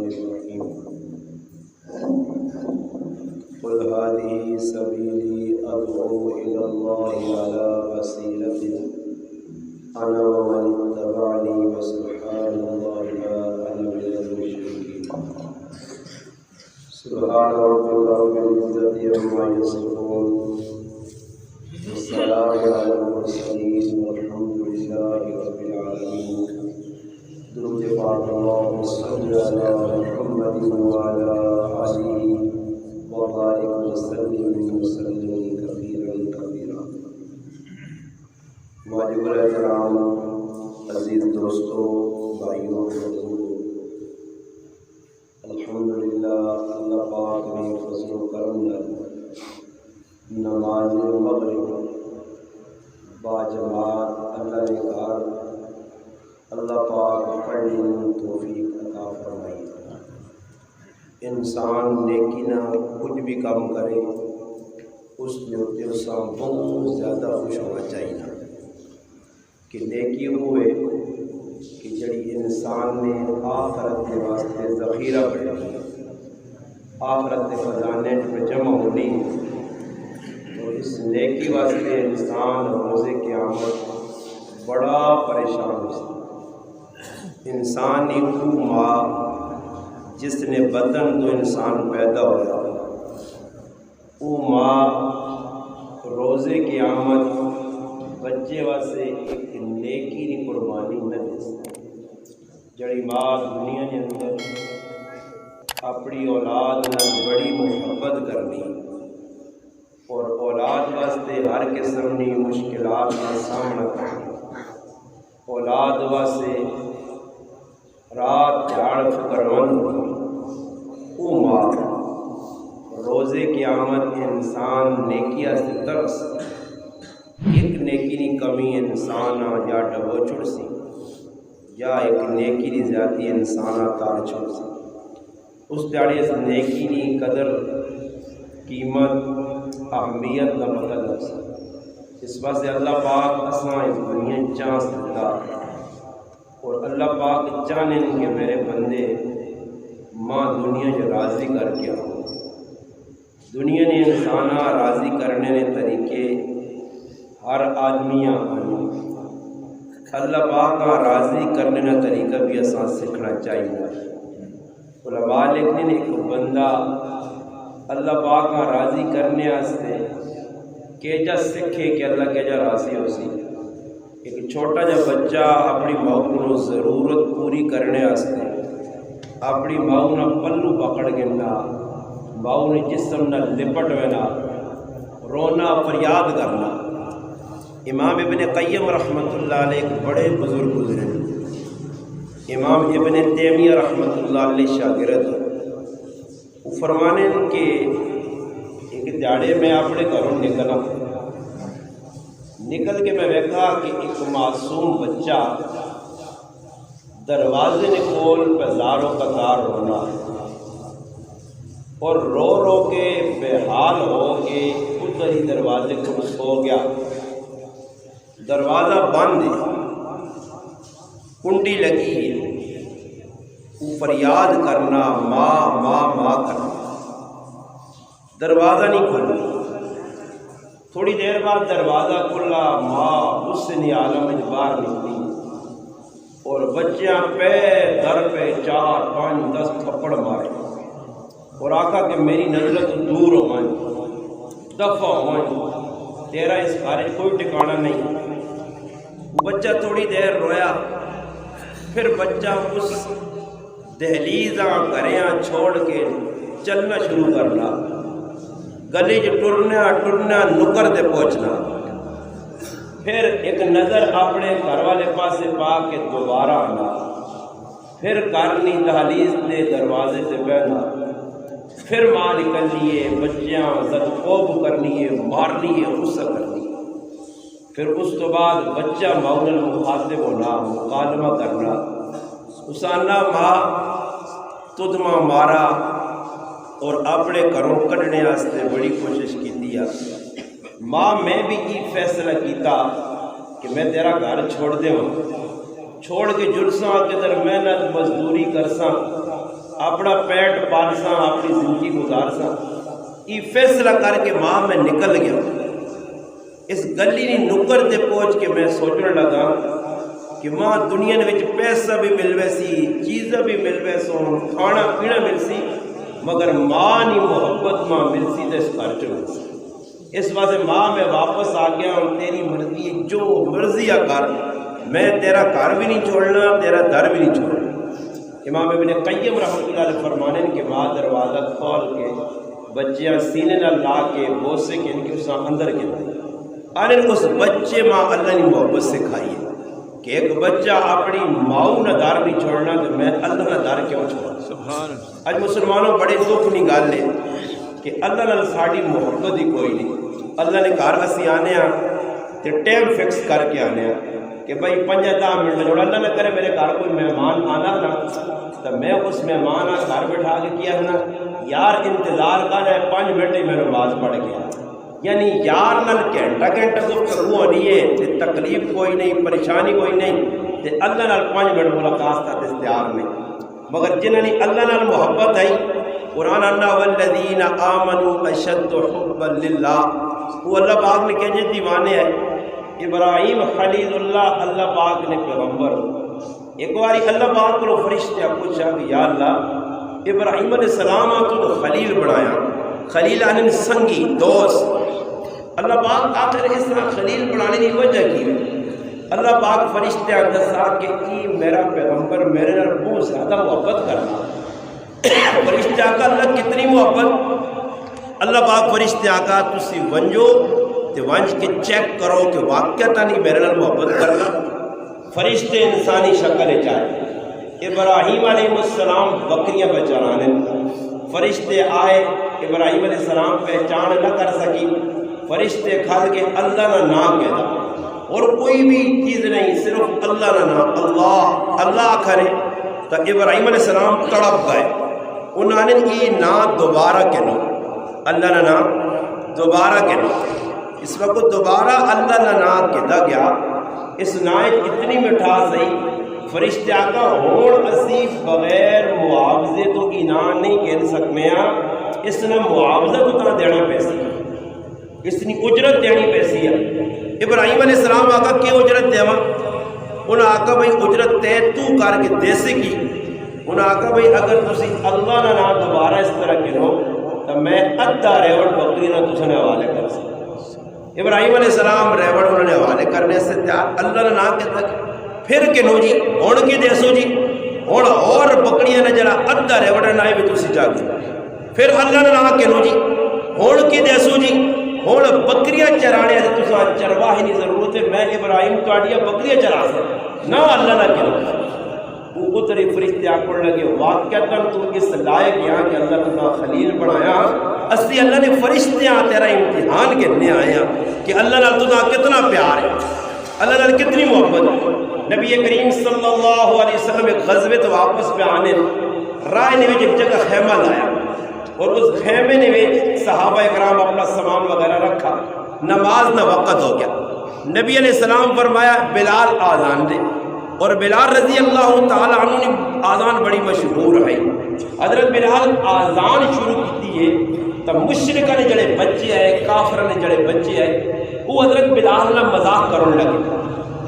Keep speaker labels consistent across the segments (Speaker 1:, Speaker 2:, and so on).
Speaker 1: الرحيم قل هذه سبيلي أدعو إلى الله على بصيرة أنا ومن اتبعني وسبحان الله ما أنا من المشركين سبحان ربك رب العزة عما يصفون والسلام على المرسلين والحمد لله رب العالمين درود پاک اللهم صل على محمد وعلى آله وبارك وسلم كثيرا كثيرا. واجب الاحترام عزیز دوستو بھائیوں بزرگوں، الحمدللہ اللہ پاک نے فضل و کرم سے نماز مغرب با جماعت اللہ نے کہا اللہ پاک پڑھنے کی توفیق عطا فرمائی. انسان نیکی نہ کچھ بھی کام کرے اس کے اتنے اس کا بہت زیادہ خوش ہونا چاہیے کہ نیکی ہوئے کہ جڑی انسان نے آخرت کے واسطے ذخیرہ بڑھائی، آخرت کے خزانے میں جمع ہونی، تو اس نیکی واسطے انسان روز قیامت بڑا پریشان ہو سکتا. انسانی کو ماں جس نے بدن تو انسان پیدا ہوا، وہ ماں روز قیامت بچے واسطے ایک نیکی کی قربانی نہ دے سکتی. جڑی ماں دنیا کے اندر اپنی اولاد نال بڑی محبت کرنی اور اولاد واسطے ہر قسم کی مشکلات کا سامنا کرنا، اولاد واسطے رات جھاڑ فکر مند وہ ماں روز قیامت انسان نیکی سے ترس ایک نیکی کی کمی انسان یا ڈبو چھڑ سی یا ایک نیکی کی زیادتی انسان تار چھوڑ سی. اس دیاڑے اس نیکی کی قدر قیمت اہمیت نہ پتہ لگ سکتا. اس واسطے اللہ پاک اساں اس دنیا چانس دیتا اور اللہ پاک چاہنے کہ میرے بندے ماں دنیا جو راضی کر کے آؤ. دنیا نے انسانہ راضی کرنے نے طریقے ہر آدمیاں اللہ پاک کا راضی کرنے کا طریقہ بھی اساں سیکھنا چاہیے. علماء لکھنے نے ایک بندہ اللہ پاک کا راضی کرنے واسطے کیجا سیکھے کہ اللہ کیجا راضی ہو سی. ایک چھوٹا جا بچہ اپنی ماں کو ضرورت پوری کرنے واسطے اپنی ماں نہ پلو پکڑ کے نہ ماں نے جسم نہ لپٹ وینا رونا فریاد کرنا. امام ابن قیم رحمۃ اللہ علیہ ایک بڑے بزرگ گزرے، امام ابن تیمیہ رحمۃ اللہ علیہ شاگرد. وہ فرمانے کہ ایک دیہڑے میں اپنے گھروں نکل کے میں دیکھا کہ ایک معصوم بچہ دروازے نے کھول پہ زاروں قطار رونا اور رو رو کے بے حال ہو کے ادھر ہی دروازے کو سو گیا. دروازہ بند ہے، کنڈی لگی ہے، وہ فریاد کرنا ماں ماں ماں کرنا، دروازہ نہیں کھلا. تھوڑی دیر بعد دروازہ کھلا، ماں غصے نے عالم میں باہر نکلی اور بچیاں پہ در پہ 4 5 10 تھپڑ مارے اور آقا کہ میری نظر تو دور ہو مائیں، دفع ہو مائیں، تیرا اس خارج کوئی ٹھکانہ نہیں. بچہ تھوڑی دیر رویا، پھر بچہ اس دہلیزاں گھریاں چھوڑ کے چلنا شروع کرنا، گلی ٹرنا نکر دے پہنچنا. پھر ایک نظر اپنے گھر والے پاسے پا کے دوبارہ آنا، پھر کارنی دہلیز دے دروازے سے بہنا، پھر ماں نکلنی ہے، بچیاں زد خوب کرنی ہے، مارنی ہے، غصہ کرنی ہے. پھر اس تو بعد بچہ ماؤن المخاطب ہونا، مکالمہ کرنا، اسانا ماں تجھ ماں مارا اور اپنے گھروں کڈنے واسطے بڑی کوشش کی دیا. ماں میں بھی یہ فیصلہ کیتا کہ میں تیرا گھر چھوڑ دے چھوڑ کے جلساں کدھر محنت مزدوری کرساں اپنا پیٹ پالساں اپنی زندگی گزارساں یہ فیصلہ کر کے ماں میں نکل گیا اس گلی نی نکر تے پہنچ کے میں سوچنے لگا کہ ماں دنیا وچ پیسہ بھی ملوے سی چیزاں بھی ملوے سو کھانا پینا مل سی مگر ماں نی محبت ماں مل سی تے اس گھر چ مل سی اس واسطے ماں میں واپس آ گیا ہوں تیری مرضی جو مرضی کر میں تیرا گھر بھی نہیں چھوڑنا تیرا در بھی نہیں چھوڑنا امام ابن قیم رحمۃ اللہ علیہ فرمانے کہ ماں دروازہ کھول کے بچیاں سینے نہ لا کے بوسے کے ان کے اس اندر کے آنے اس بچے ماں اللہ نے محبت سکھائی ہے کہ ایک بچہ اپنی ماؤں نہ دار نہیں چھوڑنا تو میں اللہ نہ دار کیوں چھوڑا آج مسلمانوں بڑے دکھ نہیں گال لے کہ اللہ نال ساڑی محبت ہی کوئی نہیں اللہ نے گھر اسی آنے تے ٹائم فکس کر کے آنے کہ بھائی 5-10 منٹ جوڑا اللہ نہ کرے میرے گھر کوئی مہمان آنا نا تو میں اس مہمان گھر بٹھا کے کیا نا یار انتظار کر ہے 5 منٹ ہی میں نماز پڑھ گیا یعنی یار نال گھنٹہ گفتگو ہونی ہے تے تکلیف کوئی نہیں پریشانی کوئی نہیں تے اللہ نال 5 منٹ ملاقات کا دستیار نہیں مگر جنہاں نے اللہ نال محبت ہے قرآن اللہ والذین آمنوا اشد حبا للہ وہ اللہ پاک نے کہے دیوانے ہیں ابراہیم خلیل اللہ اللہ پاک نے پیغمبر ایک باری اللہ پاک کو فرشتے پوچھا کہ یا اللہ ابراہیم علیہ السلام تو خلیل بنایا خلیل علیہ سنگی دوست اللہ پاک آخر اس طرح خلیل بنانے کی وجہ کی اللہ پاک فرشتے دسا کہ ای میرا پیغمبر میرے نال بہت زیادہ محبت کرنا فرشتے آقا اللہ کتنی محبت اللہ پاک فرشتے آقا تسی ونجو تے ونج کے چیک کرو کہ واقعتا نہیں میرے نال محبت کرنا فرشتے انسانی شکل چاہے ابراہیم علیہ السلام بکریاں بچانے فرشتے آئے ابراہیم علیہ السلام پہچان نہ کر سکی فرشتے کھال کے اللہ نہ نام کہتا اور کوئی بھی چیز نہیں صرف اللہ نہ نام اللہ اللہ کرے تو ابراہیم علیہ السلام تڑپ گئے انہوں نے یہ نام دوبارہ کہنا اللہ نہ نام دوبارہ کہنا اس وقت دوبارہ اللہ نہ نام کہتا گیا اس نائت اتنی مٹھاس ہے فرشتے آقا ہون اسی بغیر معاوضے تو انعام نہیں کہہ سکتے ہیں اس نے معاوضہ تو طرح دینا پیسی اس نے اجرت دینی پیسی ہے ابراہیم علیہ السلام آقا کی اجرت دیوا انہوں آقا بھائی اجرت تے تو کر کے دے سکی انہوں آقا بھائی اگر تسی اللہ نہ نام دوبارہ اس طرح کہو تو میں ادھا ریوڑ بکری نہ تسنے حوالے کر سکتا ابراہیم علیہ السلام ریوڑ انہوں نے حوالے کرنے سے تیار اللہ نہ نام کہتا پھر کنو جی ہون کی دیسو جی ہون اور بکریاں نے جڑا ادھا ریوڑ نہ بھی تسی جاگی پھر اللہ نہ نام کنو جی ہون کی دیسو جی ہون بکریاں چرانے سے تسا چرواہی نہیں ضرورت ہے میں ابراہیم تواڈیاں بکریاں چرا سکتا نہ اللہ نہ کنو وہ اتری فرشتے آکڑ لگے واقعتاً تو اس لائق یہاں کہ اللہ تسا خلیل بنایا اصلی اللہ نے فرشتے تیرا امتحان کرنے آیا کہ اللہ نال تسا کتنا پیار ہے اللہ نال کتنی محبت نبی کریم صلی اللہ علیہ وسلم ایک غزوے تو واپس پہ آنے رائے نے ایک جگہ خیمہ لایا اور اس خیمے نے صحابہ اکرام اپنا سامان وغیرہ رکھا نماز نہ وقت ہو گیا نبی علیہ السلام فرمایا بلال آذان دے اور بلال رضی اللہ تعالیٰ عنہ نے آذان بڑی مشہور ہے حضرت بلال آذان شروع کی ہے تو مشرکہ نے جڑے بچے آئے کافر نے جڑے بچے آئے وہ حضرت بلال نہ مذاق کرنے لگے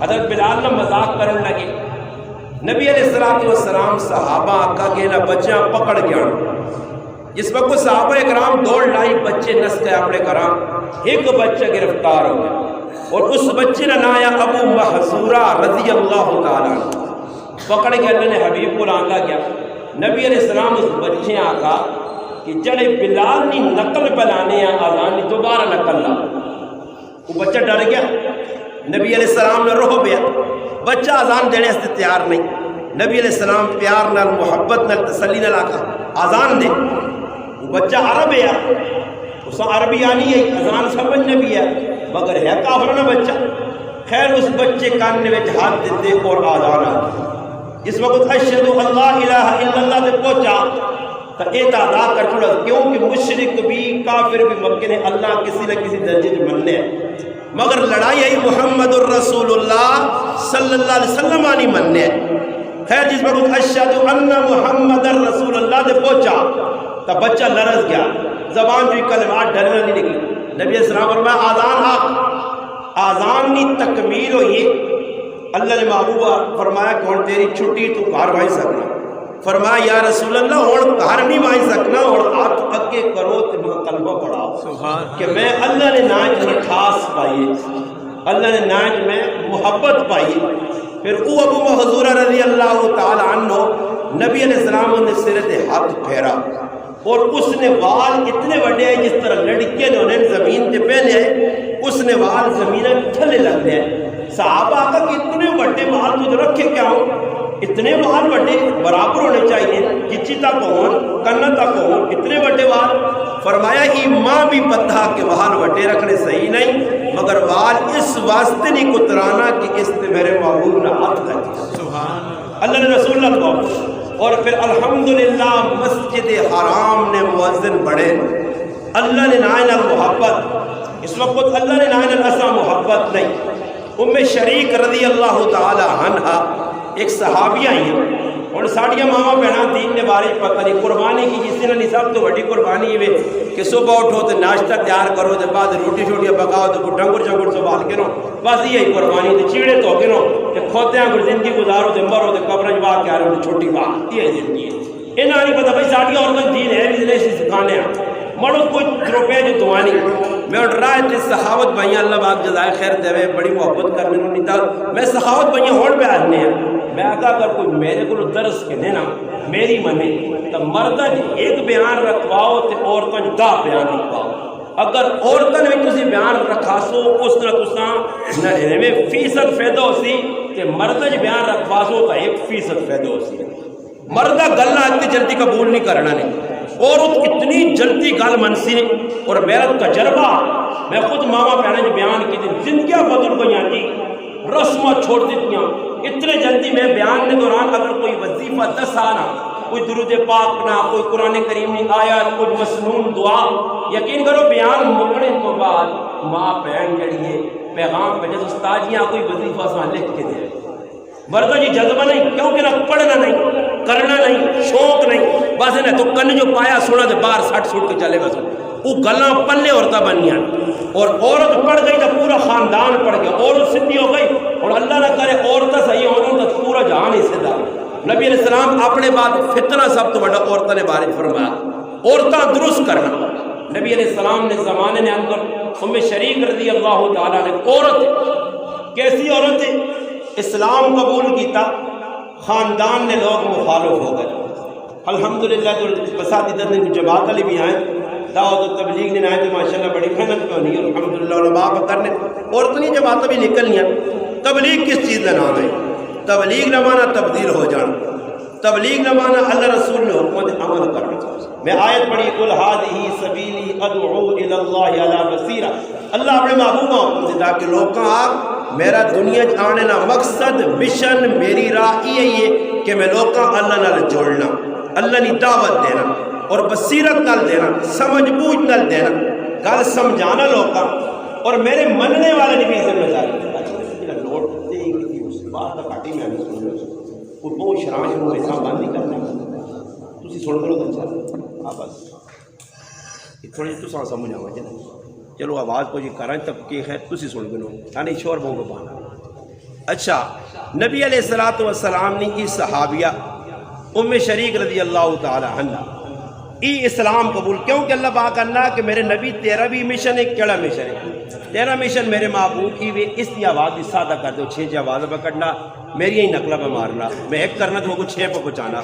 Speaker 1: حضرت بلال نہ مذاق کرنے لگے نبی علیہ السلام صحابہ آقا کے نہ بچیاں پکڑ گیا جس وقت صحابہ اکرام دوڑ لائی بچے نس گئے اپنے گھراں ایک بچہ گرفتار ہو گیا اور اس بچے نے نایا ابو محذورہ رضی اللہ تعالیٰ پکڑ کے اللہ نے حبیب کو لانگا گیا نبی علیہ السلام اس بچے آقا کہ جڑے بلال نے نقل پلانے آزان نے دوبارہ نقل لا وہ بچہ ڈر گیا نبی علیہ السلام نے روح پیا بچہ آزان دینے سے تیار نہیں نبی علیہ السلام پیار نال محبت نال تسلی نال آقا آزان دے وہ بچہ عرب ہے اسا عربی آنی ہے آزان سمجھنے بھی ہے مگر ہے کافرانہ بچہ خیر اس بچے کاننے میں ہاتھ دیتے اور آزان آ اس وقت اشہد اللہ الہ الا اللہ سے پہنچا تو ایتا ادا کر چھوڑا کیونکہ مشرک بھی کافر بھی مکہ نے اللہ کسی نہ کسی درجے جو مننے ہیں مگر لڑائی ہے محمد الرسول اللہ صلی اللہ علیہ وسلم آنی مننے ہیں خیر جس وقت اشہد ان محمد الرسول اللہ مسلح دے پہنچا تو بچہ لرز گیا، زبان جو کلمات ڈرنا نہیں نکلی۔ نبی علیہ السلام فرمایا آذان آپ آذان نہیں تکمیل ہوئی۔ اللہ نے محبوبہ فرمایا کہ ہن تیری چھٹی تو گھر بھائی سکنا۔ فرمایا یا رسول اللہ ہن گھر نہیں بھائی سکنا، اور ہاتھ اگے کرو تو میں کلمہ پڑھاؤ کہ میں اللہ نے ناج میں ٹھاس پائی، اللہ نے ناج میں محبت پائی۔ پھر او ابو محذورہ رضی اللہ تعالی عنہ نبی علیہ السلام نے سر تے ہاتھ پھیرا، اور اس نے وال اتنے بڑے ہیں جس طرح لڑکیاں نے انہیں زمین تے پہنے ہیں، اس نے وال زمین تھلے لگ گئے۔ صحابہ آقا کہ اتنے بڑے وال تجھ رکھے کیا ہو؟ اتنے وال بڑے برابر ہونے چاہیے، کچی تک ہون کنہ تک ہون، اتنے بڑے وال۔ فرمایا ہی ماں بھی پتہ کہ وال بڑے رکھنے صحیح نہیں، مگر وال اس واسطے نہیں کترانا کہ اس نے میرے محبوب نے ہاتھ کر دیا۔ اللہ نے رسول اللہ کو، اور پھر الحمدللہ مسجد حرام نے مؤذن بڑھے، اللہ نے نائن محبت، اس وقت اللہ نے نائن ایسا محبت نہیں۔ ام شریک رضی اللہ تعالی عنہ ایک صحابیہ ہیں، اور ساڑیاں ماما بہنا دین نے بارے پتہ نہیں قربانی کی جس نے نہیں، سب تو بڑی قربانی ہے کہ صبح اٹھو تو ناشتہ تیار کرو تو بعد روٹی شوٹیاں پکاؤ تو ڈنگر جنگر سنبھال کے نو، بس یہی قربانی تے چیڑے تو کے نو کہ کھوتیاں کو زندگی گزارو تے مرو تے قبر جوا کے آ رہے چھوٹی بات یہ زندگی ہے۔ انہاں نہیں پتہ بھائی ساڑیاں عورتیں دین ہے نہیں سکھانے ہیں مرو کوئی روپے جو دوانی۔ میں اٹھ رہا ہے سخاوت بھائیاں اللہ باق جزائے خیر دے بڑی محبت کرنے کو نہیں تھا، میں سخاوت بھائیاں ہون پہ آنے ہیں۔ میں اگر کوئی میرے کو درس کے دینا میری منے تو مردہ ایک بیان رکھواؤ تو عورتوں دا بیان رکھواؤ، اگر عورتوں نے بھی بیان رکھا سو اس طرح تساں 99% فائدہ ہو سی کہ مردہ بیان رکھوا سو تو 1% فائدہ ہو سی۔ مردہ گلنا اتنی جلدی قبول نہیں کرنا نہیں، عورت اتنی جلدی گل منسی نہیں۔ اور میرا تجربہ میں خود ماما بہنیں جو بیان کی تھی زندگیاں بدل گئیاں جی، رسمہ چھوڑ دیتیاں اتنے جلدی۔ میں بیان کے دوران اگر کوئی وظیفہ 10 آنا، کوئی درود پاک نہ، کوئی قرآن کریم نہیں آیا، کوئی مسنون دعا، یقین کرو بیان مکنے تو بعد ماں بہن جڑیے پیغام بھیجے استاد جی کوئی وظیفہ سا لکھ کے دے، مردہ جی جذبہ نہیں، کیونکہ نہ پڑھنا نہیں، کرنا نہیں، شوق نہیں، بس انہیں تو کن جو پایا سونا دے باہر سٹ سٹ کے چلے گا سن وہ گلاں پلے عورتیں بنیاں، اور عورت پڑھ گئی تو پورا خاندان پڑھ گیا، عورت سدھی ہو گئی، اور اللہ نہ کرے عورتیں صحیح ہونی تو پورا جہان ہی سدھا۔ نبی علیہ السلام اپنے بعد فتنہ سب تو بڑا عورتوں نے بارے فرمایا، عورتیں درست کرنا۔ نبی علیہ السلام نے زمانے نے اندر ام شریک رضی اللہ تعالیٰ نے عورت کیسی عورت ہے اسلام قبول کیتا، خاندان نے لوگ مخالف ہو گئے۔ الحمدللہ تو بسات ادھر نے جماعت علی بھی آئیں، دعوت و تبلیغ نے آئے تو ماشاءاللہ بڑی محنت کیوں نہیں، الحمدللہ علماء کرنے اور اتنی جماعتیں بھی نکلنیاں۔ تبلیغ کس چیز کا نام ہے؟ تبلیغ نہ مانا تبدیل ہو جانا، تبلیغ نہ مانا اللہ رسول نے حکمت عمل کرنا۔ میں آیت پڑھی قل ھذہ سبیلی ادعو الی اللہ علی بصیرہ، اللہ اپنے محبوبہ حکم دیتا کہ لوگاں آپ میرا دنیا آنے نا مقصد مشن میری راہ یہ ہے کہ میں لوگاں اللہ نال جوڑنا، اللہ نے دعوت دینا اور بصیرت نال دینا، سمجھ بوجھ نال دینا، گل سمجھانا لوگاں، اور میرے مننے والے نے بھی ذمہ داری لوٹ بات کا کاٹی میں سن لو وہ بہت شران شروع ایسا بند نہیں کرنا تھی سن کرو تو چل ہاں بس تھوڑی تو سمجھ آوا جی چلو آواز کو جی کریں تب کہ ہے تھی سن گنو یعنی شور بہو کو پانا۔ اچھا نبی علیہ الصلوۃ والسلام نے کی صحابیہ ام شریک رضی اللہ تعالی عنہ ای اسلام قبول کیوں کہ اللہ پاک اللہ کہ میرے نبی تیرا بھی مشن ہے، کیڑا مشن ہے؟ تیرا مشن میرے محبوب کی وے اس کی آواز بھی سادہ کر دو، 6 آواز پکڑنا میری ہی نقلہ پہ مارنا، میں ایک کرنا تو وہ 6 پہ پہنچانا،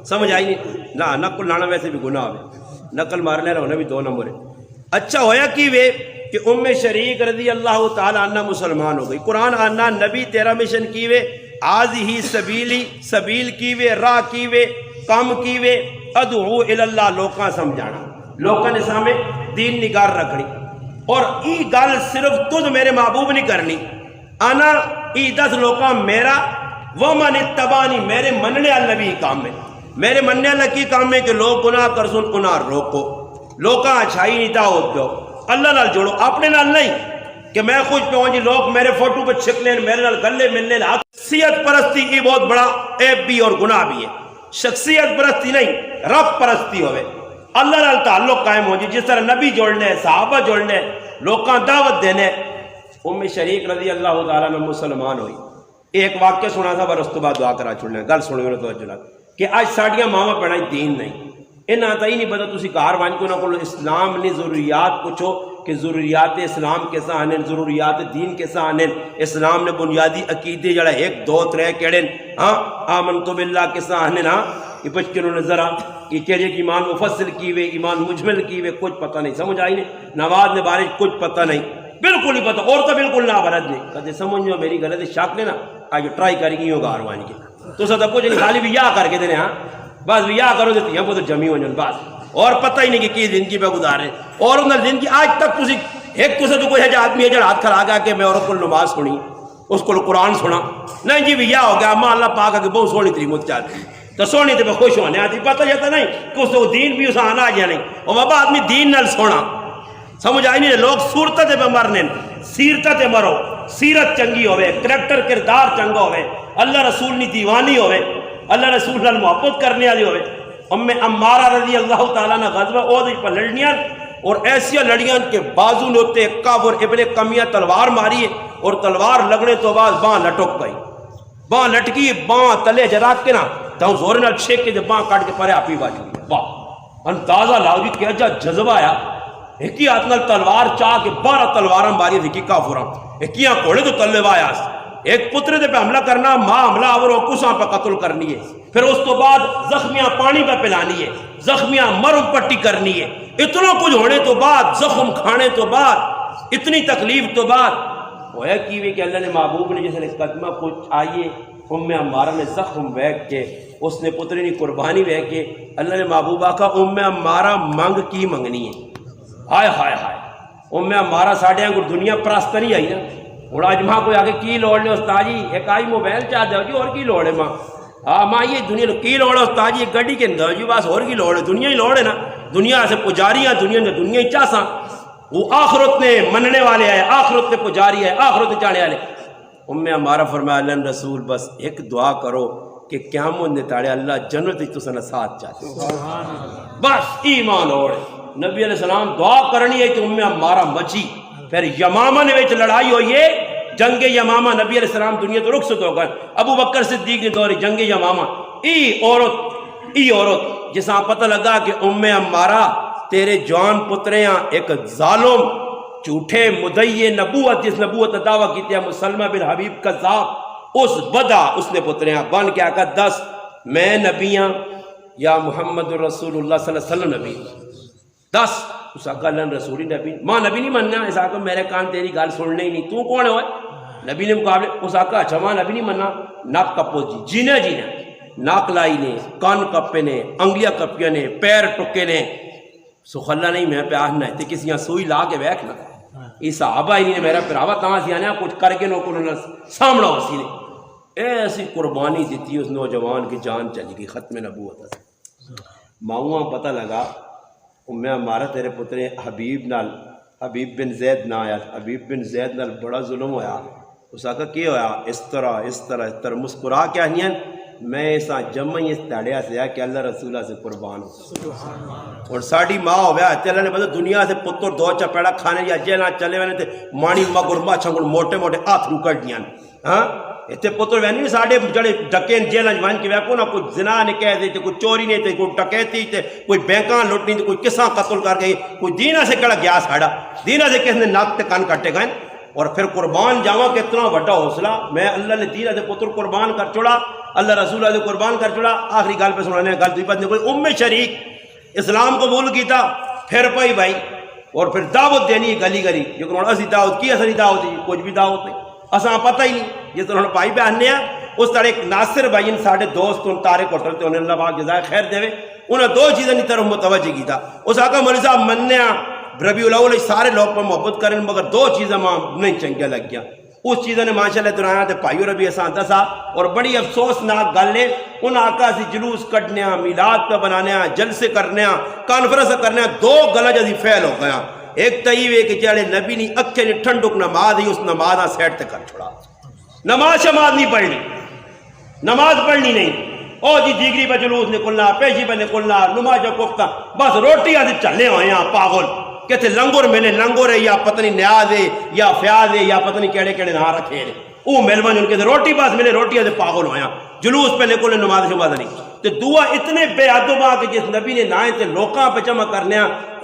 Speaker 1: سمجھ آئی نہیں نہ نقل لانا ویسے بھی گناہ ہے، نقل مارنے رہنا بھی 2 نمبر ہے۔ اچھا ہویا کی وے کہ ام شریک رضی اللہ تعالیٰ عنہ مسلمان ہو گئی، قرآن آنا نبی تیرا مشن کی وے آج ہی سبیلی سبیل کی وے راہ کی وے کام کی وے ادعو اللہ لوکاں سمجھانا، لوکاں نے سامنے دین نگار رکھنی، اور ای گل صرف تجھ میرے محبوب نہیں کرنی، آنا ای 10 لوکاں میرا ومن اتبانی میرے مننے اللہ بھی کام ہے، میرے مننے اللہ کی کام ہے کہ لوگ گناہ کر سن گناہ روکو، لوکاں اچھائی نہیں دعوت دو، اللہ نال جوڑو، اپنے نال نہیں کہ میں خوش پہ ہوں جی لوگ میرے فوٹو پہ چھک لیں میرے نال گلے ملنے حقیقت پرستی کی بہت بڑا عیب بھی اور گناہ بھی ہے۔ شخصیت پرستی نہیں، رب پرستی ہوئے، اللہ نال تعلق قائم ہو جی، جس طرح نبی جوڑنے، صحابہ جوڑنے، لوکاں دعوت دینے۔ ام شریک رضی اللہ تعالیٰ عنہ مسلمان ہوئی۔ ایک واقعہ سنا تھا، پر اس تو بعد دعا کرا چھوڑنے، گل سنو گے تو جناب کہ آج ساڑیاں ماما پڑھائی دین نہیں، انہاں تا ہی نہیں پتا تسی کار وان کو نہ کو اسلام نے ضروریات پوچھو کہ ضروریات اسلام کیسا آنے، ضروریات دین کیسا آنے، اسلام نے بنیادی عقیدے جڑا 1 2 3 کیڑے ہاں آمنت باللہ کیسا آنے نا یہ بچکنوں نے ذرا یہ کہڑے کہ ایمان مفصل کی ہوئے، ایمان مجمل کی ہوئے، کچھ پتہ نہیں، سمجھ آئی نہیں، نماز نے بارش کچھ پتہ نہیں، بالکل ہی پتہ، اور تو بالکل نہ برد نہیں، کہتے سمجھو میری غلط شک نے نا آج ٹرائی کر گئی ہوں گاروان کی تو سب کچھ نہیں، خالی بھی یا کر کے دینے، ہاں بس بھی یا کرو دیتی ہیں وہ تو جمی ہو جن بس، اور پتہ ہی نہیں کہ کی زندگی پہ گزارے، اور انہوں زندگی آج تک تسی ایک تو سے تو کوئی ہے جو آدمی ہے جو ہاتھ کھڑا گیا کہ میں عورت کو نماز سنی، اس کو قرآن سنا، نہیں جی بھی یا ہو گیا، ماں اللہ پاک کہ بہت سونی تری مت چاہتی تو سونی تے میں خوش ہونے آتی، پتہ جاتا نہیں کہ اس کو دین بھی اسا آنا آجیا نہیں، اور بابا آدمی دین نال سونا، سمجھ آئی نہیں، لوگ صورتہ پہ مرنے، سیرتہ تے مرو، سیرت چنگی ہوئے، کریکٹر کردار چنگا ہوئے، اللہ رسول نی دیوانی ہوئے، اللہ رسول نال محبت کرنے والی ہوئے۔ ام عمارہ رضی اللہ تعالیٰ نے غزوہ احد پر لڑنیاں، اور ایسیا لڑیاں کے بازو نے ہوتے کعب ابن کمیہ تلوار ماری ہے، اور تلوار لگنے تو بعد باں لٹک گئی، باں لٹکی، باں تلے جراک کے نا تو زور نال چھیک کے باں کاٹ کے پرے آپی باجو باں اندازہ لاؤ جی کہ جا جذبہ آیا، ایک ہی ہاتھ نال تلوار چاہ کے 12 تلواراں ماری دیکھی کافراں، ایک ہی گھوڑے تو تلے وایا، ایک پترے دے پہ حملہ کرنا، ماں حملہ آور اور کساں پہ قتل کرنی ہے، پھر اس تو بعد زخمیاں پانی پہ پلانی ہے، زخمیاں مرم پٹی کرنی ہے، اتنا کچھ ہونے تو بعد، زخم کھانے تو بعد، اتنی تکلیف تو بعد ہویا کیوے کہ اللہ نے محبوب نے جس نے قدمہ کچھ آئیے، ام عمارہ نے زخم ویک کے، اس نے پتری نے قربانی ویک کے، اللہ نے محبوب آکھا ام عمارہ منگ کی منگنی ہے، ہائے ہائے ہائے، ام عمارہ ساڑھے کو دنیا پراستہ نہیں آئی نا، اور آج ماں کوئی آگے کی لوڑ نے استاد جی ایک آئی موبائل چاہ دے جی، اور کی لوڑ ہے ماں، ہاں ماں یہ دنیا کی لوڑ ہے استاد جی گڈی کے اندر جی بس اور کی لوڑ ہے، دنیا ہی لوڑ ہے نا، دنیا سے پجاریاں دنیا ہی چاہساں، وہ آخرت نے مننے والے آئے، آخرت نے پجاری ہے، آخرت جانے والے۔ ام عمارہ فرمایا اللہ رسول بس ایک دعا کرو کہ قیامت نے تاڑے اللہ جنت تو سنا ساتھ چاہتے، بس ایمان اور نبی علیہ السلام دعا کرنی ہے کہ ام عمارہ مچی، پھر یمامہ نے ویچ لڑائی ہوئی ہے، جنگ یمامہ، نبی علیہ السلام دنیا تو رخصت ہو گئے، ابو بکر صدیق نے دوری جنگ یمامہ، ای عورت جساں پتہ لگا کہ ام عمارہ تیرے جوان پتریاں ایک ظالم جھوٹے مدعی نبوت جس نبوت دعویٰ کی تھی مسلمہ بن حبیب کذاب، اس بدا اس نے پتریاں بن کے آکا 10 میں نبیاں یا محمد رسول اللہ صلی اللہ علیہ وسلم نبی 10 اس آقا اللہ رسولی نبی، ماں نبی نہیں مننا، اس آقا میرے کان تیری گال سننے ہی نہیں، تو کون ہے نبی نے مقابلے، اس آقا اچھا ماں نبی نہیں مننا، ناک کپو جی جینے ناک لائی نے، کان کپے نے، انگلیاں کپیاں نے، پیر ٹکے نے، سخلہ نہیں میں پہ آہنا ہے تے کسی یہاں سوئی لا کے بیکھنا، یہ صحابہ ہی نہیں میرا پراوہ تاں سی آنے کچھ کر کے نوکل سامنا ہو سی نے، ایسی قربانی دیتی اس نوجوان کی جان چلی گئی، ختم نبوت ہے۔ ماؤں پتہ لگا ام عمارہ تیرے پترے حبیب نال، حبیب بن زید نہ آیا، حبیب بن زید نال بڑا ظلم ہویا، اس آقا کی ہویا اس طرح مسکرا کے آنیاں میں ایسا جمع اس تاڑیا سے آیا کہ اللہ رسولہ سے قربان ہو، اور ساڑی ماں ہو گیا اللہ نے بتا دنیا سے پتر 2 چپیڑا کھانے یا جیلہ چلے ہوئے تھے مانی مگرما چھنگل موٹے موٹے آتھ روکڑ دیاں، ہاں اتنے پتر وینی ساڑھے جڑے ڈکین جیلہ جوان کے ویکو نا کوئی زنا نے کہہ دیتے، کوئی چوری نہیں تھے، کوئی ڈکیتی تھے، کوئی بینکاں لوٹنی تھے، کوئی کساں قتل کر گئی، کوئی دینہ سے کڑا گیا ساڑھا، دینہ سے کس نے ناک تے کان کٹے گئے، اور پھر قربان جاواں کہ اتنا بڑا حوصلہ، میں اللہ نے دینہ سے پتر قربان کر چھوڑا، اللہ رسول اللہ قربان کر چھوڑا۔ آخری گل پہ سنانے گل دوی نے کوئی ام شریک اسلام قبول کیتا، پھر پائی بھائی، اور پھر دعوت دینی ہے گلی گلی، لیکن انہوں اسی دعوت کی، اصلی دعوت دی کچھ بھی دعوت نہیں، اساں پتہ ہی نہیں، جس طرح انہوں پائی پہ آنے ہیں، اس طرح ایک ناصر بھائی ساڑھے دوست ان تارک ہوٹل تے انہیں اللہ پاک جزائے خیر دے، انہیں 2 چیزیں نہیں طرف متوجہ کیتا، اس آقا مولی صاحب مننے ربیع الاول سارے لوگ پر محبت کریں مگر 2 چیزیں ماں نہیں چنگیا لگ گیا، اس چیزیں نے ماشاءاللہ دنایا تے پائیو ربی اسان دسا، اور بڑی افسوسناک گل ہے ان آقا سی جلوس کٹنے میلاد پہ بنانے جلسے کرنے کانفرنس کرنے 2 گلا جیسی فیل ہو گیا، ایک تیوے کہ جڑے نبی نہیں اکھے نے ٹھنڈک نماز ہی اس نماز سیٹ تے کر چھوڑا، نماز شماز نہیں پڑھنی، نماز پڑھنی نہیں،
Speaker 2: او جی دیگری پہ جلوس نکلنا، پیشی پہ نکلنا، نماز کوفتہ، بس روٹی آدھی چلے ہوئے ہیں پاگل کہتے لنگر ملے، لنگر ہے یا پتہ نہیں نیاز ہے یا فیاض ہے یا پتہ نہیں کیڑے کیڑے نہ رکھے ہیں وہ ملون ان کے روٹی بس ملے، روٹی آدھے پاگل ہوئے ہیں جلوس پہ نکلنے نماز شباز نہیں تے دعا اتنے بے ادب کہ جس نبی نے نہ تے لوکاں پہ جمع کرنے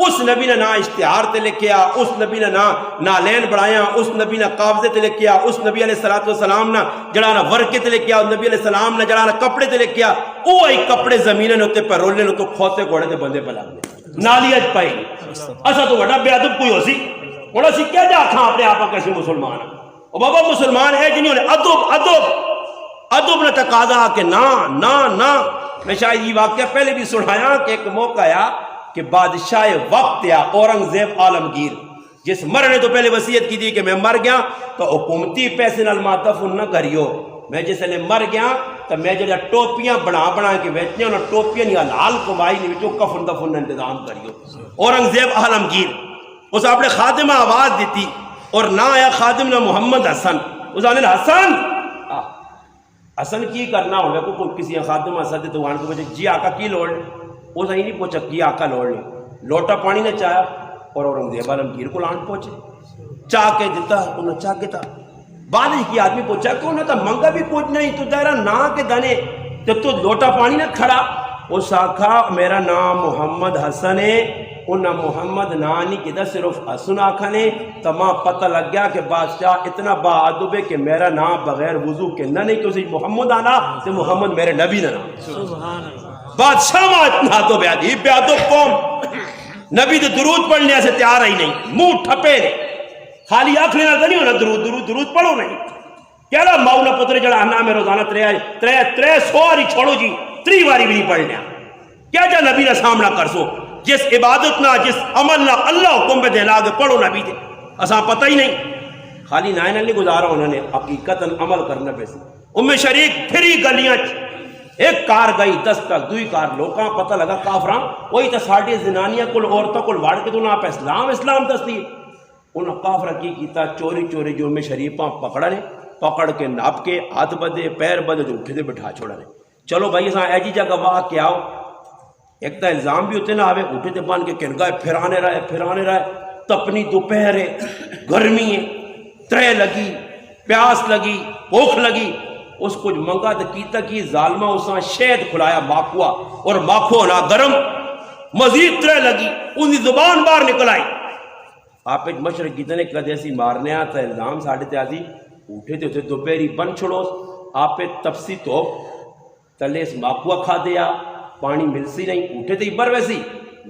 Speaker 2: اس نبی نے نہ اشتہار تے لکھیا، اس نبی نے نہ نالین بڑھایا، اس نبی نے قابضے تے لکھیا، اس نبی علیہ السلام نے جڑا نہ ورقے تے لکھیا، اس نبی علیہ السلام نے جڑا نہ کپڑے تے لکھیا، او ای کپڑے زمین نے تے پہ رولے نے تو کھوتے گھوڑے تے بندے پہ لگ گئے نالیت پائی اسا تو بڑا بے ادب کوئی ہو سی ہن اسی کیا جا کھاں اپنے آپ کیسے مسلمان او بابا مسلمان ہے کہ نہیں ہونے ادب نے تقاضا کہ نہ میں شاید یہ واقعہ پہلے بھی سنایا کہ ایک موقع آیا کہ بادشاہ وقت یا اورنگزیب عالمگیر جس مرنے تو پہلے وصیت کی تھی کہ میں مر گیا تو حکومتی پیسے نال ما دفن نہ کریو، میں جس نے مر گیا تو میں جڑا ٹوپیاں بنا کے بیچنے انہاں ٹوپیاں نہیں حلال کمائی نہیں وچوں کفن دفن کا انتظام کریو۔ اورنگزیب عالمگیر اس اپنے خادم آواز دیتی اور نہ آیا خادم نہ محمد حسن، اس نے حسن کی کرنا ہوگا کوئی کسی خادم حسن دے دوان کو بچے جی آقا کی لوڑ لے اس نے نہیں پوچھا کی آقا لوڑ لے لوٹا پانی نے چاہا اور اورنگزیب عالمگیر کو لان پہنچے چاہ کے دیتا انہوں چاہ کے تھا بعد کی آدمی پوچھا کہ انہوں نے منگا بھی کچھ نہیں تو دائرہ نا کے دانے تو لوٹا پانی نہ کھڑا اس آقا میرا نام محمد حسن ہے انہاں محمد نانی کی دا صرف حسن آکھا نے تمام پتہ لگ گیا کہ بادشاہ اتنا با ادب ہے کہ میرا نام بغیر وضو کے نہ نہیں کہ اسے محمد آنا تو محمد میرے نبی نہ بادشاہ ماں اتنا تو بے ادب قوم نبی تو درود پڑھنے سے تیار ہی نہیں منہ ٹھپے نے خالی آنکھ لینا تو نہیں ہونا درود پڑھو نہیں کیا لا مولا پتر جڑا انا میں روزانہ ترے سواری چھوڑو جی 3 باری بھی نہیں پڑھنے کیا جا نبی کا سامنا کر سو جس عبادت نہ جس عمل نہ اللہ حکم پہ دینا کہ پڑھو نبی دے اساں پتہ ہی نہیں خالی نائن نہیں گزارا انہوں نے حقیقتاً عمل کرنا پیسے ام شریک پھری گلیاں ایک کار گئی 10 تک 2 کار لوکاں پتہ لگا کافراں وہی تو ساڑھے زنانیاں کل عورتوں کل واڑ کے تو نہ پہ اسلام دستی انہوں کافرہ کی کیتا چوری جو ام شریفاں پکڑا نے پکڑ کے ناپ کے ہاتھ بدے پیر بدے جو اٹھے دے بٹھا چھوڑا نے چلو بھائی اساں ایجی جگہ واہ کیا ہو ایک تا الزام بھی ہوتے نہ آوے اٹھے تے بان کے کنگاہ پھرانے رہے تپنی دوپہر ہے گرمی ہے ترے لگی پیاس لگی بھوک لگی اس کچھ منگا تو کیتا کی ظالمہ اساں شہد کھلایا ماکوا اور ماکھو نہ گرم مزید ترے لگی ان دی زبان باہر نکل آئی آپ ایک مشرق کتنے کدے سی مارنے آتا الزام ساڑھے تے آدھی اٹھے تے دوپہری بن چھوڑو آپ تپسی تو تلے اس ماکوا کھا دیا پانی ملسی نہیں اٹھے تے بر ویسی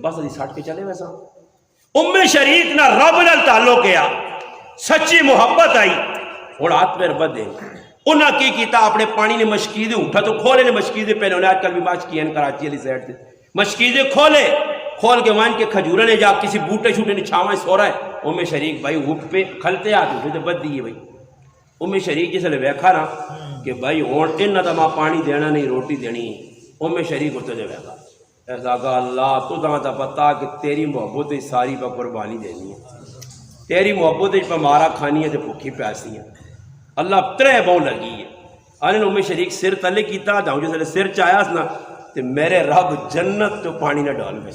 Speaker 2: بس ادھی ساٹھ کے چلے ویسا ام شریک نہ رب نال تعلق کیا سچی محبت آئی اور ہاتھ پیر بدے انہاں کی کیتا اپنے پانی نے مشکیزے اٹھا تو کھولے نے مشکیزے پہلے انہیں آج کل بھی مشکی ہیں کراچی علی سائڈ سے مشکیزے کھول کے وہاں کے کھجورے نے جا کسی بوٹے چھوٹے نے چھاوائیں سو رہا ہے ام شریک بھائی اٹھ پہ کھلتے آتے اٹھے تو بد دیئے بھائی ام شریک جس نے ویکھا نا کہ بھائی ہون انہاں تا ماں پانی دینا نہیں روٹی دینی ام شریک ہوتے جو ویکھا ایسا کہا اللہ تو داں پتا کہ تیری محبت ساری پہ قربانی دینی ہے تیری محبت پہ مارا کھانی ہے تو بھوکی پیاسی ہے اللہ ترے بہوں لگی ہے آنے ام شریک سر تلے کیتا جاؤں جیسے سر چاہیا نا تو میرے رب جنت تو پانی نہ ڈال میں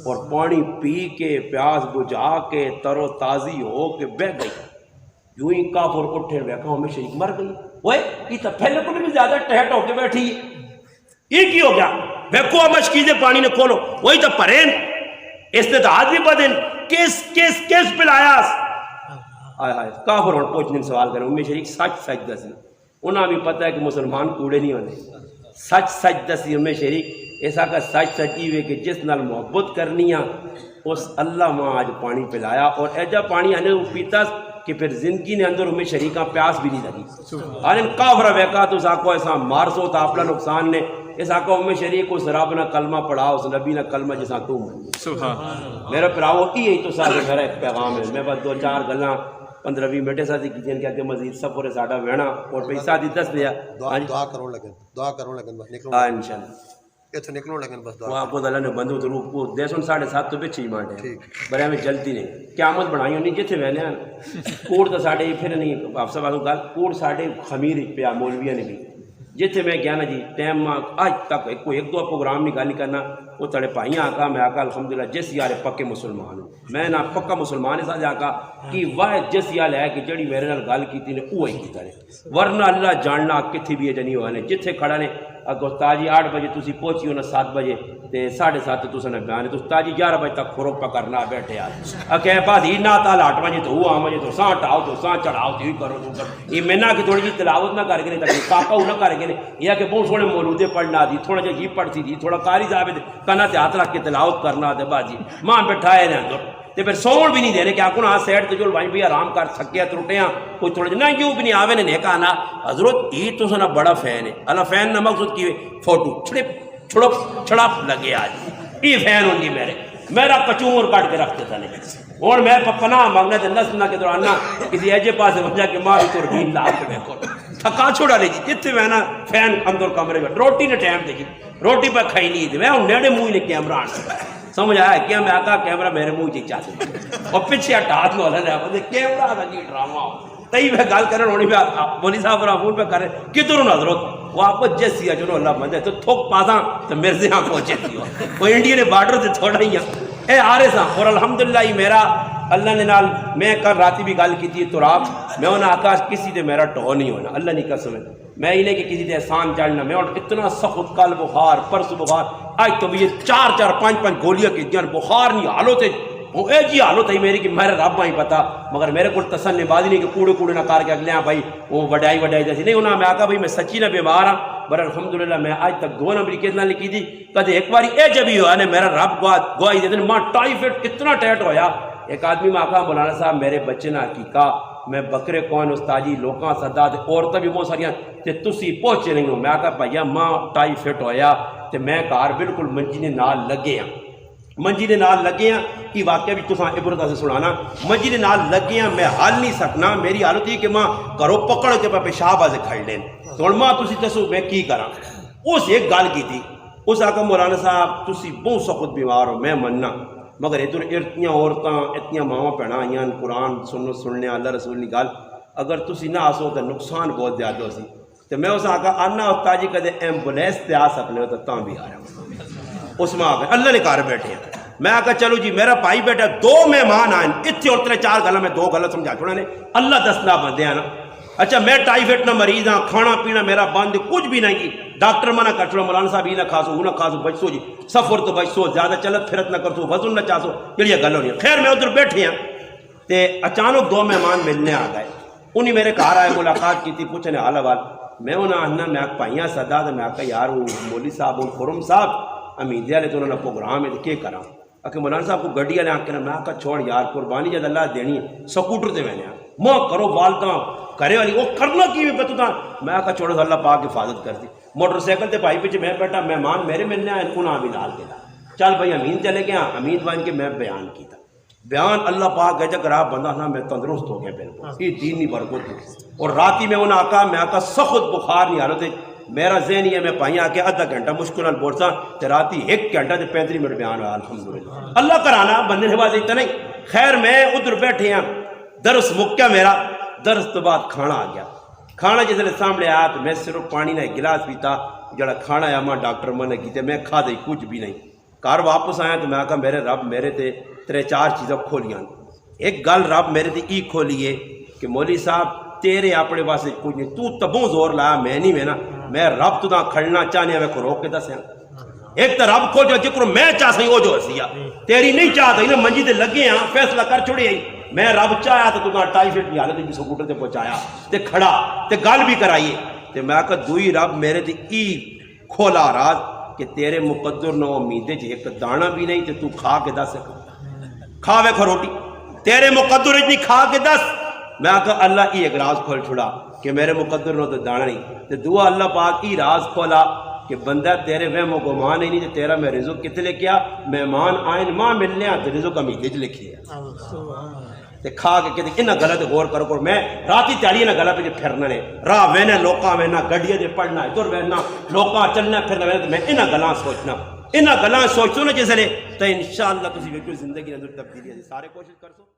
Speaker 2: اور پانی پی کے پیاس بجھا کے تر و تازی ہو کے بہ گئی یوں ہی کافر اٹھے ویکھا ام شریک مر گئی وہ یہ تو پہلے کو بھی زیادہ ٹہٹ ہو کے بیٹھی یہ کی ہو گیا ویکھو مشکیزے پانی نے کھولو وہی تو پرین استدعاد بھی بدن کس پلایا کافر اور پوچھنے سوال کریں ام شریک سچ دسی انہاں بھی پتہ ہے کہ مسلمان کوڑے نہیں ہونے سچ دسی ام شریک ایسا کا سچ سچی ہوئے کہ جس نال محبت کرنی اس اللہ ماں آج پانی پلایا اور ایجا پانی آنے وہ پیتا کہ پھر زندگی نے اندر ام شریکہ پیاس بھی نہیں لگی آنے کافر ویکا تو ساکو ایسا مارسو تا اپنا نقصان نے ایسا کہ ام شریک اس رب نہ کلمہ پڑھا اس نبی نہ کلمہ جیسا تو من میرا پراؤ یہی تو ساتھ میرا ایک پیغام ہے میں بس 2-4 گلاں 15-20 منٹ ساتھ کیجئے کہ آگے مزید سفر ساڑھا وینا اور پیسہ دی دس دیا
Speaker 3: دعا کروں لگن بس نکلوں
Speaker 2: انشاءاللہ
Speaker 3: یہ تو نکلوں لگن بس
Speaker 2: وہ آپ کو اللہ نے بندو تو روح کو 7:30 تو بچے ہی مانٹے ہیں برے ہمیں جلتی نہیں قیامت بڑھائی ہونی جتھے وینے ہیں کوڑ تو ساڑھے پھر نہیں آپ سب آدھوں گا کوڑ ساڑھے خمیر پیا مولویہ نے بھی جتھے میں گیا نا جی ٹائم میں اج تک کوئی ایک دو پروگرام نہیں گل نہیں کرنا وہ تڑے بھائی آکا میں آکا الحمدللہ جس یار پکے مسلمان ہوں میں نہ پکا مسلمان ہے ساتھ آکا کہ واحد جس یال ہے کہ جڑی میرے نال گل کیتی نے وہی کیتا نے ورنہ اللہ جاننا کتھی بھی جنی ہوا نے جتھے کھڑا نے اگو تاجی 8 بجے تسی پہنچی ہو نا 7 بجے تے 7:30 تساں نے بیان تو تاجی 11 بجے تک کھروک پکڑنا بیٹھے آ اکے بادی نا تال 8 بجے تو ہوا بجے تو ساں ٹاؤ تو ساں چڑھاؤ تو کرو تو یہ میں نہ کہ تھوڑی جی تلاوت نہ کر کے تک کاکا نہ کر کے یا کہ بہت سونے مولودے پڑھنا دی تھوڑا جہا یہ پڑھتی دی تھوڑا قاری صاحب کنا تے ہاتھ رکھ کے تلاوت کرنا تے باجی ماں بٹھائے نے اندر تے پھر سون بھی نہیں دینے کہ آکو نا سیٹ تے جو بھائی بھی آرام کر تھکیا ترٹیاں کوئی تھوڑا نہ یوں بھی نہیں آوے نے کہا نا حضرت یہ تو سنا بڑا فین ہے اللہ فین نہ مقصود کی فوٹو چھڑپ لگے آج یہ فین ہوں گی میرا کچور کاٹ کے رکھتے تھا نہیں اور میں پناہ مانگنا تے نس نہ کے دوران کسی ایجے پاس وجہ کے ماں تو رہین لا کے دیکھو تھکا چھوڑا لے جی جتنے میں نا فین اندر کمرے میں روٹی نے ٹائم دے جی روٹی پہ کھائی نہیں تھی میں ہوں نیڑے منہ نے کیمرہ آنا سمجھ آیا کیا میں آتا کیمرہ میرے منہ چی چاہتے اور پیچھے ہاتھ لو لے بولے کیمرہ کا جی ڈرامہ تئی میں گل کرن ہونی پہ مولوی صاحب رحمون پہ کرے کدھر نہ حضرت وہ آپ کو جیسی ہے جو اللہ بندے تو تھوک پاساں تو مرزے ہاں پہنچے تھی وہ انڈیا نے بارڈر سے تھوڑا ہی اے آرے ساں اور الحمدللہ ہی میرا اللہ نے نال میں کل راتی بھی گل کی تھی تو رات میں انہیں آکاش کسی دے میرا ٹو نہیں ہونا اللہ نہیں قسم ہے میں انہیں کہ کسی دے احسان چڑھنا میں اور اتنا سخت کل بخار پرس بخار آج تو بھی یہ 4 5 گولیاں کی جان بخار نہیں حالت وہ اے جی حالت ہے میری کہ میرے رب ہی پتا مگر میرے کو تسلی بازی نہیں کہ کوڑے نہ کر کے اگلے بھائی وہ وڈائی جیسی نہیں انہوں میں آکا بھائی میں سچی نہ بیمار ہاں پر الحمدللہ میں آج تک 2 نمبر کیس نہ لکھی تھی کدے ایک باری اے جب ہی ہوا نے میرا رب گواہی دے دن ماں ٹائیفائڈ اتنا ٹائٹ ہویا ایک آدمی میں آکا مولانا صاحب میرے بچے نے حقیقہ میں بکرے کون استاجی لوکاں صدا تے عورتیں بھی بہت ساریاں تے تسی پہنچے نہیں ہو میں آکا بھیا ماں ٹائیفائڈ ہویا تے میں کار بالکل منجی نے نال لگے ہاں منجی نے نال لگے ہیں یہ واقعہ بھی تساں عبرت سے سنانا منجی نے نال لگے ہیں میں حال نہیں سکنا میری حالت یہ کہ ماں کرو پکڑ کے پہ پیشاب آزے کھڑ لین تو ماں تسی دسو میں کی کراں اس ایک گل کی تھی اس آکا مولانا صاحب تسی بہت سخت بیمار ہو میں مننا مگر ادھر اتنی عورتاں اتنی ماواں بھیڑاں آئیاں قرآن سننے اللہ رسول کی گل اگر تسی نہ آسو تو نقصان بہت زیادہ سی تو میں اس آکا آنا استاد جی کدے ایمبولینس تے آ سکنے ہو تو تاں بھی آ رہا اس میں آگئے اللہ نے کار بیٹھے ہیں میں آکا چلو جی میرا بھائی بیٹا 2 مہمان آئیں اتنے اور 4 گلہ میں 2 غلط سمجھا چھوڑا نے اللہ دسنا بندے ہیں نا اچھا میں ٹائیفائڈ نہ مریض ہاں کھانا پینا میرا بند کچھ بھی نہیں ڈاکٹر منع کر چھوڑا مولانا صاحب یہ نہ کھاسو وہ نہ کھاسو بچسو جی سفر تو بچسو زیادہ چلت پھرت نہ کرسو وزن نہ چاہسو یہ گل ہونی ہے خیر میں ادھر بیٹھے ہیں تے اچانک 2 مہمان ملنے آ گئے انہیں میرے گھر آئے ملاقات کی تھی پوچھنے حال حوال میں انہیں آنا میں پائیاں صدا تو میں آکا یار وہ مولوی صاحب وہ خرم صاحب امیدیاں لے تو انہوں نے پروگرام ہے تو کیا کرا کہ مولانا صاحب کو گڈی والے آکے میں آکا چھوڑ یار قربانی جد اللہ دینی ہے سکوٹر تے میں نے ماں کرو والدہ کرے والی وہ کرنا کی بھی پتہ تھا میں آکا چھوڑو اللہ پاک حفاظت کر دی موٹر سائیکل تے بھائی پیچھے میں بیٹھا مہمان میرے ملنے آئے انہاں بھی نال کے چل بھائی امین چلے گیا امین بن کے میں بیان کیتا بیان اللہ پاک ہے جب آپ بندہ تھا میں تندرست ہو گیا بالکل یہ دینی برکت تھی اور راتی میں انہوں آکا میں آکا سخت بخار نہیں حالت ہے میرا ذہن یہ ہے میں پائیں آ کے آدھا گھنٹہ مشکل نال بولتا تے راتی 1 گھنٹہ تے 35 منٹ بیان ہوا الحمدللہ اللہ کرانا بندے نے باز اتنا نہیں خیر میں ادھر بیٹھے ہیں درس مکیا میرا درس تو بعد کھانا آ گیا کھانا جس نے سامنے آیا تو میں صرف پانی نے گلاس پیتا جڑا کھانا آیا ماں ڈاکٹر منع کیتے میں کھا دئی کچھ بھی نہیں گھر واپس آیا تو میں آکا میرے رب میرے تے 3-4 چیزیں کھولیاں ایک گل رب میرے تے ای کھولی ہے کہ مولوی صاحب تیرے اپنے واسطے کچھ نہیں تو تبوں زور لایا میں نہیں میں نا میں رب تو نہ کھڑنا چاہنے میں کو روک کے دسیا ایک تو رب کو جو جکر میں چاہ سہی وہ جو ہسیا تیری نہیں چاہتا انہیں منجی تے لگے ہیں فیصلہ کر چھوڑے ہیں میں رب چاہیا تو نہ ٹائیفائڈ کی حالت جس سکوٹر تے پہنچایا تے کھڑا تے گل بھی کرائیے تے میں آکا دوئی رب میرے تے ای کھولا راز کہ تیرے مقدر نو امیدے جی ایک دانا بھی نہیں تے تو کھا کے دس کھاوے کھو روٹی تیرے مقدر اتنی کھا کے دس میں آکا اللہ ای ایک راز کھول چھوڑا کہ میرے مقدر نو تو دانا نہیں تے دعا اللہ پاک ای راز کھولا کہ بندہ تیرے وہم و گمان ہی نہیں تے تیرا میں رزق کتنے کیا مہمان آئین ماں ملنے آتے رزق امیدے جی لکھی ہے تے کھا کے کہتے انہاں گلہ تے غور کرو میں راتی تیاری نہ گلہ پہ پھرنا نے راہ وینے لوکاں وینا گڈیاں دے پڑھنا ادھر وینا لوکاں چلنا پھرنا وینا میں انہاں گلاں سوچنا انہاں گلاں سوچو نا جس لے تو انشاءاللہ تسی ویکھو زندگی اندر تبدیلی ہے سارے کوشش کرسو